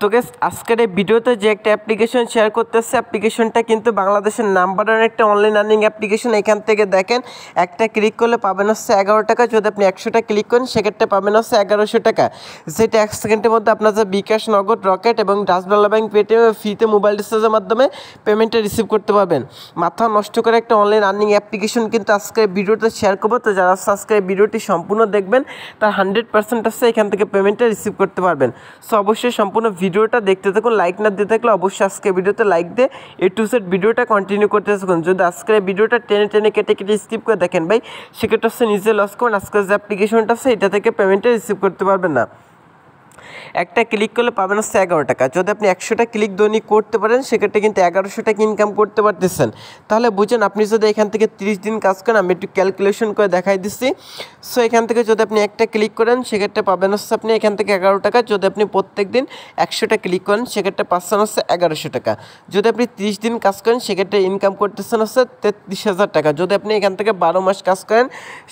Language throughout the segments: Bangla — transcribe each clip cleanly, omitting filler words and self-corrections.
তো গাইস আজকের এই ভিডিওতে যে একটা অ্যাপ্লিকেশন শেয়ার করতেছে, অ্যাপ্লিকেশনটা কিন্তু বাংলাদেশের নাম্বার ওয়ান একটা অনলাইন আর্নিং অ্যাপ্লিকেশন। এখান থেকে দেখেন একটা ক্লিক করলে পাবেন হচ্ছে 11 টাকা। যদি আপনি 100টা ক্লিক করেন সেক্ষেত্রে পাবেন হচ্ছে 1100 টাকা, যেটা 1 সেকেন্ডের মধ্যে আপনার যে বিকাশ, নগদ, রকেট এবং ডাচবাংলা ব্যাংক, পেটিএম ফ্রিতে মোবাইল রিচার্জের মাধ্যমে পেমেন্টটা রিসিভ করতে পারবেন। মাথা নষ্ট করে একটা অনলাইন আর্নিং অ্যাপ্লিকেশন কিন্তু আজকে ভিডিওতে শেয়ার করবো। তো যারা আজকে ভিডিওটি সম্পূর্ণ দেখবেন তার 100% আছে এখান থেকে পেমেন্টটা রিসিভ করতে পারবেন। সো অবশ্যই সম্পূর্ণ ভিডিওটা দেখতে থাকুন। লাইক না দিয়ে থাকলে অবশ্যই আজকে ভিডিওতে লাইক দিয়ে A to Z ভিডিওটা কন্টিনিউ করতে থাকুন। যদি আজকের ভিডিওটা টেনে কেটে স্কিপ করে দেখেন ভাই, সেক্ষেত্রে হচ্ছে নিজে লস করুন। আজকের যে অ্যাপ্লিকেশনটা আছে এটা থেকে পেমেন্টটা রিসিভ করতে পারবেন না। একটা ক্লিক করলে পাবেন হচ্ছে 11 টাকা। যদি আপনি 100টা ক্লিক দৈনিক করতে পারেন সেক্ষেত্রে কিন্তু 1100 টাকা ইনকাম করতে পারতেছেন। তাহলে বুঝুন, আপনি যদি এখান থেকে 30 দিন কাজ করেন, আমি একটু ক্যালকুলেশন করে দেখাই দিচ্ছি। সো এখান থেকে যদি আপনি একটা ক্লিক করেন সেক্ষেত্রে পাবেন হচ্ছে আপনি এখান থেকে 11 টাকা। যদি আপনি প্রত্যেক দিন 100টা ক্লিক করেন সেক্ষেত্রে পাচ্ছেন হচ্ছে 1100 টাকা। যদি আপনি 30 দিন কাজ করেন সেক্ষেত্রে ইনকাম করতেছেন হচ্ছে 33,000 টাকা। যদি আপনি এখান থেকে 12 মাস কাজ করেন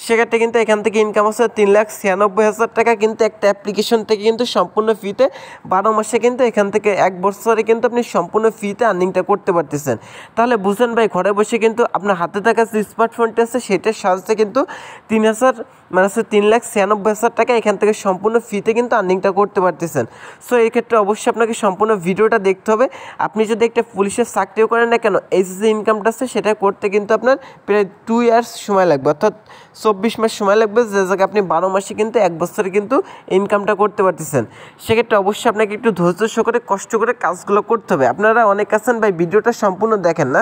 সেক্ষেত্রে কিন্তু এখান থেকে ইনকাম হচ্ছে 3,96,000 টাকা। কিন্তু একটা অ্যাপ্লিকেশন থেকে কিন্তু সম্পূর্ণ ফ্রিতে 12 মাসে কিন্তু এখান থেকে 1 বছরে কিন্তু আপনি সম্পূর্ণ ফ্রিতে আর্নিংটা করতে পারতেছেন। তাহলে বুঝেন ভাই, ঘরে বসে কিন্তু আপনার হাতে থাকা যে স্মার্টফোনটি আছে সেটার সাহায্যে কিন্তু 3,96,000 টাকা এখান থেকে সম্পূর্ণ ফ্রিতে কিন্তু আর্নিংটা করতে পারতেছেন। সো এই ক্ষেত্রে অবশ্যই আপনাকে সম্পূর্ণ ভিডিওটা দেখতে হবে। আপনি যদি একটা পুলিশের চাকরিও করেন না কেন, এই যে ইনকামটা আছে সেটা করতে কিন্তু আপনার প্রায় 2 ইয়ার্স সময় লাগবে, অর্থাৎ 24 মাস সময় লাগবে, যে জায়গায় আপনি 12 মাসে কিন্তু 1 বছরে কিন্তু ইনকামটা করতে পারতেছেন। সেক্ষেত্রে অবশ্যই আপনাকে একটু ধৈর্য সহকারে কষ্ট করে কাজগুলো করতে হবে। আপনারা অনেক আছেন ভাই ভিডিওটা সম্পূর্ণ দেখেন না,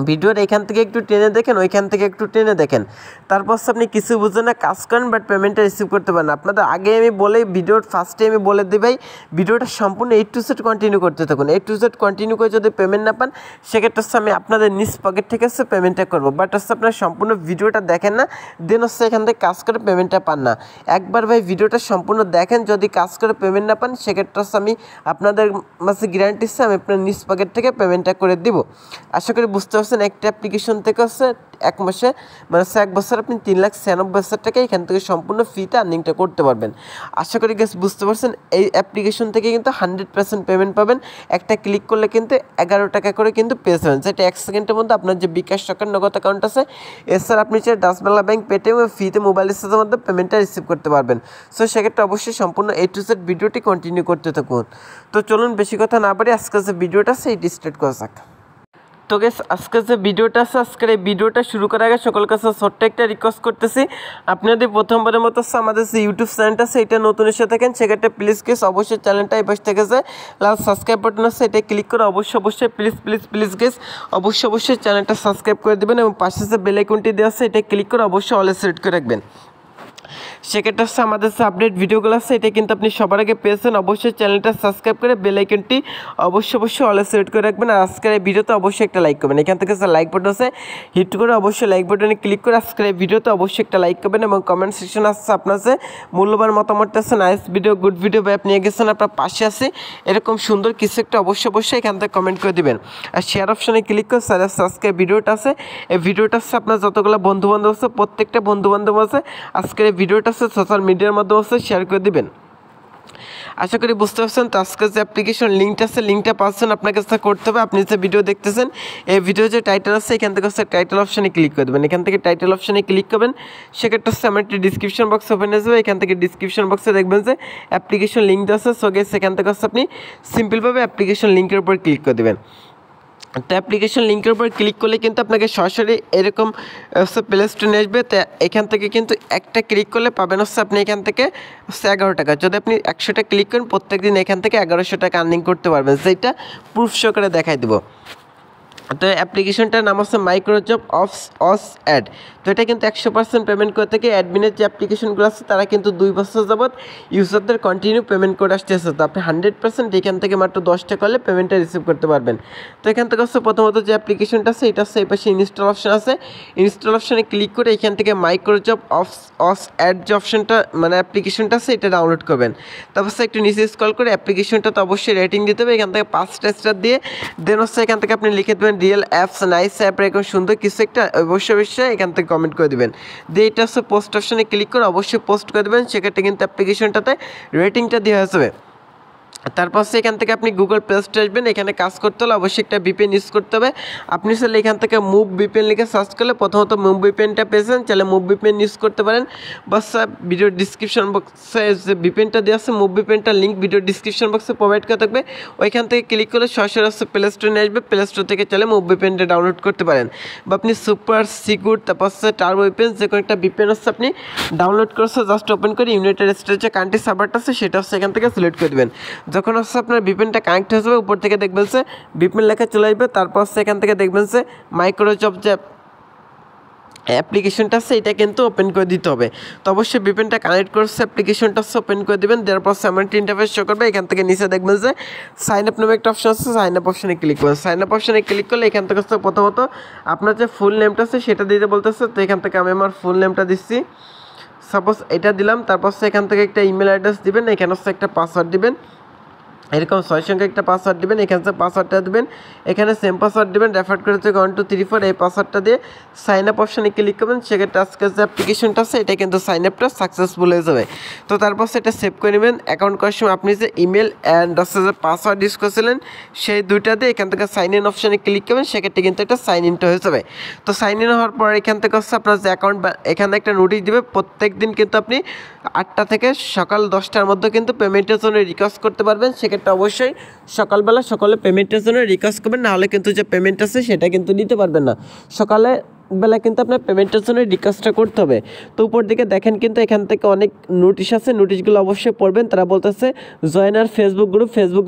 ভিডিওর এখান থেকে একটু টেনে দেখেন, ওইখান থেকে একটু টেনে দেখেন, তারপর আপনি কিছু বুঝেন না, কাজ করেন বাট পেমেন্টটা রিসিভ করতে পারেন। আপনাদের আগে আমি বলে ভিডিওর ফার্স্টে আমি বলে দিই ভাই, ভিডিওটা সম্পূর্ণ A to Z কন্টিনিউ করতে থাকুন। A to Z কন্টিনিউ করে যদি পেমেন্ট না পান সেক্ষেত্রে হচ্ছে আমি আপনাদের নিজ পকেট থেকে হচ্ছে পেমেন্টটা করবো। বাট হচ্ছে আপনার সম্পূর্ণ ভিডিওটা দেখেন না, দেন হচ্ছে এখান থেকে কাজ করে পেমেন্টটা পান না। একবার ভাই ভিডিওটা সম্পূর্ণ দেখেন, যদি কাজ করে পেমেন্ট না পান সেক্ষেত্রে হচ্ছে আমি আপনাদের মাঝে গ্যারান্টি দিচ্ছি আমি আপনার নিজ পকেট থেকে পেমেন্টটা করে দিব। আশা করি বুঝতে পারছেন। একটা অ্যাপ্লিকেশন থেকে হচ্ছে 1 মাসে মানে 1 বছর আপনি 3,96,000 টাকা এখান থেকে সম্পূর্ণ ফ্রিতে আর্নিংটা করতে পারবেন। আশা করি গেস বুঝতে পারছেন। এই অ্যাপ্লিকেশন থেকে কিন্তু 100% পেমেন্ট পাবেন। একটা ক্লিক করলে কিন্তু 11 টাকা করে কিন্তু পেয়ে যাবেন, যেটা 1 সেকেন্ডের মধ্যে আপনার যে বিকাশ, রকেট, নগদ অ্যাকাউন্ট আছে এছাড়া আপনি চাই ডাচবাংলা ব্যাংক, পেটিএম ফ্রিতে মোবাইল রিচার্জের মধ্যে পেমেন্টটা রিসিভ করতে পারবেন। সো সেক্ষেত্রে অবশ্যই সম্পূর্ণ A to Z ভিডিওটি কন্টিনিউ করতে থাকুন। তো চলুন বেশি কথা না পারি আজকের যে ভিডিওটা আছে এটি স্টার্ট করা যাক। তো গেস আজকের যে ভিডিওটা আছে, আজকের এই ভিডিওটা শুরু করার আগে সকল কাছে ছোট্ট একটা রিকোয়েস্ট করতেছি, আপনি যদি প্রথমবারের মতো আমাদের যে ইউটিউব চ্যানেলটা আছে এটা নতুন এসে থাকেন সেক্ষেত্রে প্লিজ গেস অবশ্যই চ্যানেলটা এই পাশে থেকে যায় লাল সাবস্ক্রাইব বাটন আছে এটা ক্লিক করে অবশ্যই প্লিজ গেস অবশ্যই চ্যানেলটা সাবস্ক্রাইব করে দেবেন এবং পাশে যে বেল আইকনটি দেওয়া আছে এটা ক্লিক করে অবশ্যই অলে সেট করে রাখবেন। সেক্ষেত্রে হচ্ছে আমাদের যে আপডেট ভিডিওগুলো আছে এটা কিন্তু আপনি সবার আগে পেয়েছেন। অবশ্যই চ্যানেলটা সাবস্ক্রাইব করে বেল আইকনটি অবশ্যই অলে সেট করে রাখবেন। আর আজকের এই ভিডিওতে অবশ্যই একটা লাইক করবেন। এখান থেকে যে লাইক বাটন আছে হিট করে অবশ্যই লাইক বাটনে ক্লিক করে আজকের এই ভিডিওতে অবশ্যই একটা লাইক করবেন এবং কমেন্ট সেকশন আসছে আপনার যে মূল্যবান মতামতটা আছে, নাইস ভিডিও, গুড ভিডিও ভাই আপনি গেছেন, আপনার পাশে আছে এরকম সুন্দর কিছু একটা অবশ্যই এখান থেকে কমেন্ট করে দিবেন। আর শেয়ার অপশানে ক্লিক করে আজকের ভিডিওটা আছে, এই ভিডিওটা আছে আপনার যতগুলো বন্ধুবান্ধব আছে প্রত্যেকটা বন্ধুবান্ধব আছে আজকের এই ভিডিওটা সোশ্যাল মিডিয়ার মধ্যে অবশ্যই শেয়ার করে দিবেন। আশা করি বুঝতে পারছেন। তো আজকের যে অ্যাপ্লিকেশন লিঙ্কটা আছে লিঙ্কটা পাচ্ছেন, আপনাকে যেটা করতে হবে আপনি যে ভিডিও দেখতেছেন এই ভিডিও যে টাইটেল আছে এখান থেকে হচ্ছে টাইটেল অপশানে ক্লিক করে দেবেন। এখান থেকে টাইটেল অপশানে ক্লিক করবেন, সেক্ষেত্রে হচ্ছে আমার একটি ডিসক্রিপশন বক্স ওপেন হয়ে যাবে। এখান থেকে ডিসক্রিপশন বক্সে দেখবেন যে অ্যাপ্লিকেশন লিঙ্কটা আছে। সো গেস সেখান থেকে হচ্ছে আপনি সিম্পলভাবে অ্যাপ্লিকেশন লিঙ্কের উপর ক্লিক করে দেবেন। তো অ্যাপ্লিকেশন লিঙ্কের উপর ক্লিক করলে কিন্তু আপনাকে সরাসরি এরকম প্লে স্টোরে নিয়ে আসবে। তো এখান থেকে কিন্তু একটা ক্লিক করলে পাবেন হচ্ছে আপনি এখান থেকে 11 টাকা। যদি আপনি 100টা ক্লিক করেন প্রত্যেক দিন এখান থেকে 1100 টাকা আর্নিং করতে পারবেন, যেটা প্রুফ সহকারে দেখাই দেবো। তো অ্যাপ্লিকেশনটার নাম হচ্ছে মাইক্রোজব অস অ্যাড। তো এটা কিন্তু 100% পেমেন্ট করে থাকে। অ্যাডমিনের যে অ্যাপ্লিকেশনগুলো আছে তারা কিন্তু 2 বছর যাবত ইউজারদের কন্টিনিউ পেমেন্ট করে আসতেছে। তো আপনি 100% এখান থেকে মাত্র 10 টাকা হলে পেমেন্টটা রিসিভ করতে পারবেন। তো এখান থেকে হচ্ছে প্রথমত যে অ্যাপ্লিকেশনটা আছে এটা হচ্ছে এই পাশে ইনস্টল অপশন আছে, ইনস্টল অপশানে ক্লিক করে এখান থেকে মাইক্রোজব অস অ্যাড যে অপশনটা মানে অ্যাপ্লিকেশনটা আছে এটা ডাউনলোড করবেন। তারপর একটু নিচে স্ক্রল করে অ্যাপ্লিকেশনটা তো অবশ্যই রেটিং দিতে হবে, এখান থেকে 5টা স্টার দিয়ে দেন হচ্ছে এখান থেকে আপনি লিখে দেবেন রিয়েল অ্যাপস, নাইস অ্যাপ, এরকম সুন্দর কিছু একটা অবশ্যই এখান থেকে কমেন্ট করে দেবেন। দিয়ে এটা হচ্ছে পোস্ট অপশানে ক্লিক করে অবশ্যই পোস্ট করে দেবেন, সেক্ষেত্রে কিন্তু অ্যাপ্লিকেশনটাতে রেটিংটা দেওয়া আসবে। তারপর এখান থেকে আপনি গুগল প্লে স্টোরে আসবেন। এখানে কাজ করতে হলে অবশ্যই একটা ভিপিএন ইউজ করতে হবে। আপনি চাইলে এখান থেকে মুভ ভিপিএন লিখে সার্চ করলে প্রথমত মুভ ভিপিএনটা পেয়েছেন, চাইলে মুভ ভিপিএন ইউজ করতে পারেন। বাস ভিডিওর ডিসক্রিপশন বক্সে যে ভিপিএনটা দেওয়া আছে মুভ ভিপিএনটার লিঙ্ক ভিডিওর ডিসক্রিপশন বক্সে প্রোভাইড করা থাকবে। ওইখান থেকে ক্লিক করলে সরাসরি প্লে স্টোরে নিয়ে আসবে। প্লে স্টোর থেকে চাইলে মুভ ভিপিএনটা ডাউনলোড করতে পারেন, বা আপনি সুপার সিকিউর তারপর টার্বো ভিপিএন যে কোনো একটা ভিপিএন হচ্ছে আপনি ডাউনলোড করছে, জাস্ট ওপেন করে ইউনাইটেড স্টেটস যে কান্ট্রি সার্ভারটা আছে সেটা হচ্ছে এখান থেকে সিলেক্ট করে দেবেন। যখন হচ্ছে আপনার ভিপিএনটা কানেক্ট হয়ে যাবে উপর থেকে দেখবেন যে ভিপিএন লেখা চলে আসবে। তারপর হচ্ছে এখান থেকে দেখবেন যে মাইক্রোসফট যে অ্যাপ্লিকেশনটা আছে এটা কিন্তু ওপেন করে দিতে হবে। তো অবশ্যই ভিপিএনটা কানেক্ট করছে অ্যাপ্লিকেশনটা হচ্ছে ওপেন করে দেবেন। দেওয়ার পর আমার একটা ইন্টারফেস শো করবে। এখান থেকে নিচে দেখবেন যে সাইন আপ নামে একটা অপশন আছে, সাইন আপ অপশনে ক্লিক করবেন। সাইন আপ অপশনে ক্লিক করলে এখান থেকে হচ্ছে প্রথমত আপনার যে ফুল নেমটা আছে সেটা দিতে বলতেছে। তো এখান থেকে আমি আমার ফুল নেমটা দিচ্ছি, সাপোজ এটা দিলাম। তারপর এখান থেকে একটা ইমেল অ্যাড্রেস দিবেন, এখানে হচ্ছে একটা পাসওয়ার্ড দিবেন, এরকম 6 সংখ্যা একটা পাসওয়ার্ড দেবেন। এখানে পাসওয়ার্ডটা দেবেন, এখানে সেম পাসওয়ার্ড দেবেন, রেফার করে হচ্ছে 1 2 3 4 এই পাসওয়ার্ডটা দিয়ে সাইন আপ অপশনে ক্লিক করবেন। সেক্ষেত্রে আজকে যে অ্যাপ্লিকেশনটা আছে এটা কিন্তু সাইন আপটা সাকসেসফুল হয়ে যাবে। তো তারপর সেটা সেভ করে নেবেন। অ্যাকাউন্ট করার সময় আপনি যে ইমেল অ্যান্ড হচ্ছে যে পাসওয়ার্ড ইউজ করছিলেন সেই দুইটা দিয়ে এখান থেকে সাইন ইন অপশনে ক্লিক করবেন। সেক্ষেত্রে কিন্তু একটা সাইন ইনটা হয়ে যাবে। তো সাইন ইন হওয়ার পর এখান থেকে হচ্ছে আপনার যে অ্যাকাউন্ট এখানে একটা নোটিশ দিবে, প্রত্যেক দিন কিন্তু আপনি 8টা থেকে সকাল 10টার মধ্যে কিন্তু পেমেন্টের জন্য রিকোয়েস্ট করতে পারবেন। সেক্ষেত্রে অবশ্যই সকালবেলা সকালে পেমেন্টের জন্য রিকোয়েস্ট করবেন, নাহলে কিন্তু যে পেমেন্ট আছে সেটা কিন্তু নিতে পারবেন না। সকালে বেলা কিন্তু আপনার পেমেন্টের জন্য রিকোয়েস্টটা করতে হবে। তো উপর দিকে দেখেন কিন্তু এখান থেকে অনেক নোটিশ আছে, নোটিশগুলো অবশ্যই পড়বেন। তারা বলতেছে জয়েন আর ফেসবুক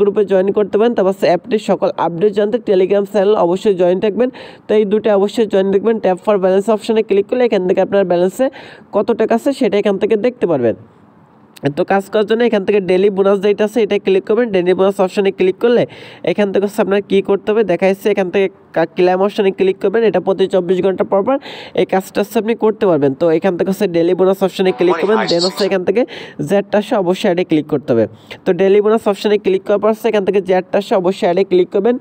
গ্রুপে জয়েন করতে পারেন। তারপর অ্যাপটির সকল আপডেট জানতে টেলিগ্রাম চ্যানেল অবশ্যই জয়েন থাকবেন। তো এই দুটো অবশ্যই জয়েন দেখবেন। ট্যাপ ফর ব্যালেন্স অপশনে ক্লিক করলে এখান থেকে আপনার ব্যালেন্সে কত টাকা আছে সেটা এখান থেকে দেখতে পারবেন। তো কাজ করার জন্য এখান থেকে ডেলি বোনাস যেটা আছে এটা ক্লিক করবেন। ডেলি বোনাস অপশনে ক্লিক করলে এখান থেকে হচ্ছে আপনার কী করতে হবে দেখা যাচ্ছে। এখান থেকে ক্লেম অপশনে ক্লিক করবেন, এটা প্রতি 24 ঘন্টা পর পর এই কাজটা হচ্ছে আপনি করতে পারবেন। তো এখান থেকে হচ্ছে ডেলি বোনাস অপশনে ক্লিক করবেন, দেন হচ্ছে এখান থেকে জ্যাডটা আসে অবশ্যই অ্যাডে ক্লিক করতে হবে। তো ডেলি বোনাস অপশনে ক্লিক করার পর এখান থেকে জ্যাডটা আসে অবশ্যই অ্যাডে ক্লিক করবেন।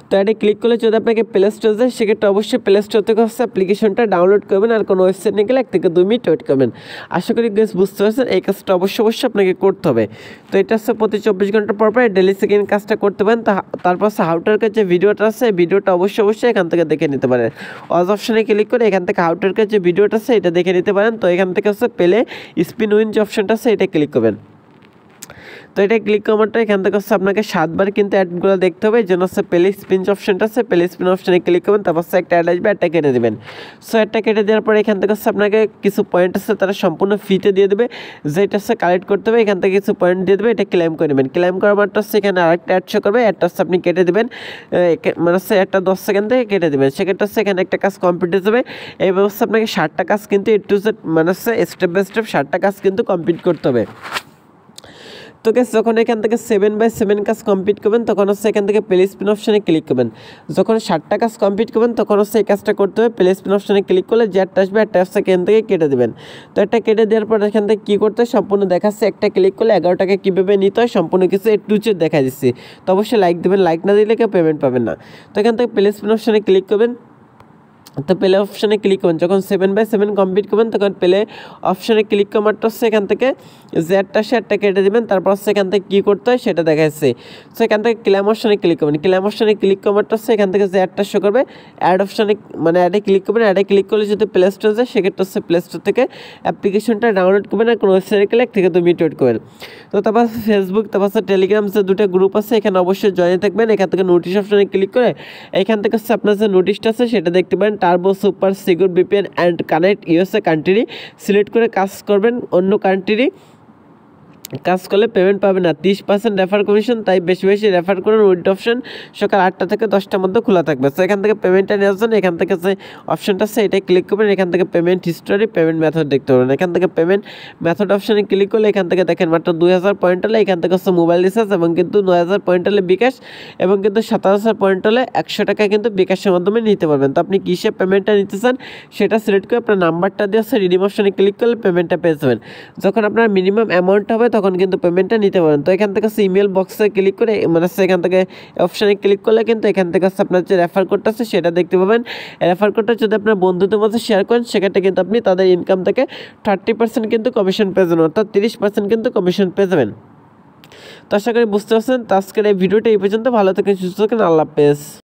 তো এটা ক্লিক করলে যদি আপনাকে প্লে স্টোর যায় সেক্ষেত্রে অবশ্যই প্লে স্টোর থেকে হচ্ছে অ্যাপ্লিকেশনটা ডাউনলোড করবেন, আর কোনো ওয়েবসাইট নিয়ে গেলে 1 থেকে 2 মিনিট ওয়েট করবেন। আশা করি গেস বুঝতে পারছেন, এই কাজটা অবশ্যই আপনাকে করতে হবে। তো এটা হচ্ছে প্রতি 24 ঘন্টা পর পর ডেলি সেকেন্ড কাজটা করতে পারেন। তারপর হচ্ছে হাউটার যে ভিডিওটা আছে ভিডিওটা অবশ্যই এখান থেকে দেখে নিতে পারেন। অজ অপশনে ক্লিক করে এখান থেকে হাউটার যে ভিডিওটা আছে এটা দেখে নিতে পারেন। তো এখান থেকে হচ্ছে পেলে স্পিন উইন যে অপশনটা আছে এটা ক্লিক করবেন। তো এটা ক্লিক করাটা এখান থেকে হচ্ছে আপনাকে 7বার কিন্তু অ্যাডগুলো দেখতে হবে। এই জন্য হচ্ছে প্লে স্পিন অপশনটা আছে, প্লে স্পিন অপশনে ক্লিক করবেন। তারপর একটা অ্যাড আসবে, অ্যাডটা কেটে দেবেন। সো অ্যাডটা কেটে দেওয়ার পরে এখান থেকে হচ্ছে আপনাকে কিছু পয়েন্ট আছে তারা সম্পূর্ণ ফ্রিতে দিয়ে দেবে, যেটা হচ্ছে কালেক্ট করতে হবে। এখান থেকে কিছু পয়েন্ট দিয়ে দেবে, এটা ক্লেম করে নেবেন। ক্লেম করার পরটা হচ্ছে এখানে আরেকটা অ্যাড শো করবে, অ্যাডটা হচ্ছে আপনি কেটে দেবেন, মানে হচ্ছে একটা 10 সেকেন্ড থেকে কেটে দেবেন। সেক্ষেত্রে হচ্ছে এখানে একটা কাজ কমপ্লিট হয়ে যাবে। এই ব্যবস্থা আপনাকে 60টা কাজ কিন্তু A to Z মানে হচ্ছে স্টেপ বাই স্টেপ 60টা কাজ কিন্তু কমপ্লিট করতে হবে। তো গ্যাস যখন এখান থেকে 7/7 কাজ কমপ্লিট করবেন তখন হচ্ছে এখান থেকে প্লে স্পিন অপশনে ক্লিক করবেন। যখন 60টা কাজ কমপ্লিট করবেন তখন হচ্ছে এই কাজটা করতে হবে। প্লে স্পিন অপশনে ক্লিক করলে যে একটা আসবে একটা এখান থেকে কেটে দেবেন। তো একটা কেটে দেওয়ার পর এখান থেকে কী করতে হয় সম্পূর্ণ দেখাচ্ছে। একটা ক্লিক করলে 11টাকে কীভাবে নিতে হয় সম্পূর্ণ কিছু A to Z দেখা দিচ্ছি। তো অবশ্যই লাইক দেবেন, লাইক না দিলে কেউ পেমেন্ট পাবেন না। তো এখান থেকে প্লে স্পিন অপশনে ক্লিক করবেন। তো প্লে অপশনে ক্লিক করবেন, যখন 7/7 কমপ্লিট করবেন তখন প্লে অপশনে ক্লিক করাটা হচ্ছে এখান থেকে জ্যাডটা শেয়ারটা কেটে দেবেন। তারপর হচ্ছে এখান থেকে কী করতে হয় সেটা দেখাচ্ছে। সো এখান থেকে ক্লেম অপশনে ক্লিক করবেন। ক্লেম অপশনে ক্লিক করাটা হচ্ছে এখান থেকে জ্যাডটা শো করবে, অ্যাড অপশনে মানে অ্যাডে ক্লিক করবেন। অ্যাডে ক্লিক করলে যদি প্লে স্টোর যায় সেক্ষেত্রে হচ্ছে প্লে স্টোর থেকে অ্যাপ্লিকেশনটা ডাউনলোড করবেন, আর কোনো ওয়েবসাইটে গেলে 1 থেকে 2 মিনিট ওয়েট করবেন। তো তারপর ফেসবুক তারপর টেলিগ্রাম যে দুটো গ্রুপ আছে এখানে অবশ্যই জয়েন থাকবেন। এখান থেকে নোটিশ অপশনে ক্লিক করে এখান থেকে হচ্ছে আপনার যে নোটিশটা আছে সেটা দেখতে পারেন, turbo super secure VPN and connect USA country select করে কাজ করবেন। অন্য কান্ট্রি কাজ করলে পেমেন্ট পাবে না, 30% রেফার কমিশন, তাই বেশি রেফার করুন। উইথ অপশন সকাল 8টা থেকে 10টার মধ্যে খোলা থাকবে। তো এখান থেকে পেমেন্টটা নেওয়ার জন্য এখান থেকে যে অপশনটা আছে এটাই ক্লিক করবেন। এখান থেকে পেমেন্ট হিস্টোরি পেমেন্ট মেথড দেখতে পারবেন। এখান থেকে পেমেন্ট মেথড অপশনে ক্লিক করলে এখান থেকে দেখেন মাত্র 2000 পয়েন্ট হলে এখান থেকে হচ্ছে মোবাইল রিচার্জ, এবং কিন্তু 9000 পয়েন্ট হলে বিকাশ, এবং কিন্তু 7000 পয়েন্ট হলে 100 টাকা কিন্তু বিকাশের মাধ্যমে নিতে পারবেন। তো আপনি কিসে পেমেন্টটা নিতে চান সেটা সিলেক্ট করে আপনার নাম্বারটা দিয়ে হচ্ছে রিডিম অপশনে ক্লিক করলে পেমেন্টটা পেয়ে যাবেন। যখন আপনার মিনিমাম অ্যামাউন্ট হবে তখন কিন্তু পেমেন্টটা নিতে পারেন। তো এখান থেকে ইমেল বক্সে ক্লিক করে মানে এখান থেকে অপশানে ক্লিক করলে কিন্তু এখান থেকে আপনার যে রেফার কোডটা আছে সেটা দেখতে পাবেন। রেফার কোডটা যদি আপনার বন্ধুদের মধ্যে শেয়ার করেন সেক্ষেত্রে কিন্তু আপনি তাদের ইনকাম থেকে 30% কিন্তু কমিশন পেয়ে যাবেন, অর্থাৎ 30% কিন্তু কমিশন পেয়ে যাবেন। তো আশা করি বুঝতে পারছেন। তো আজকের এই ভিডিওটা এই পর্যন্ত। ভালো থাকেন, সুস্থ থাকেন, আল্লাহ হাফেজ।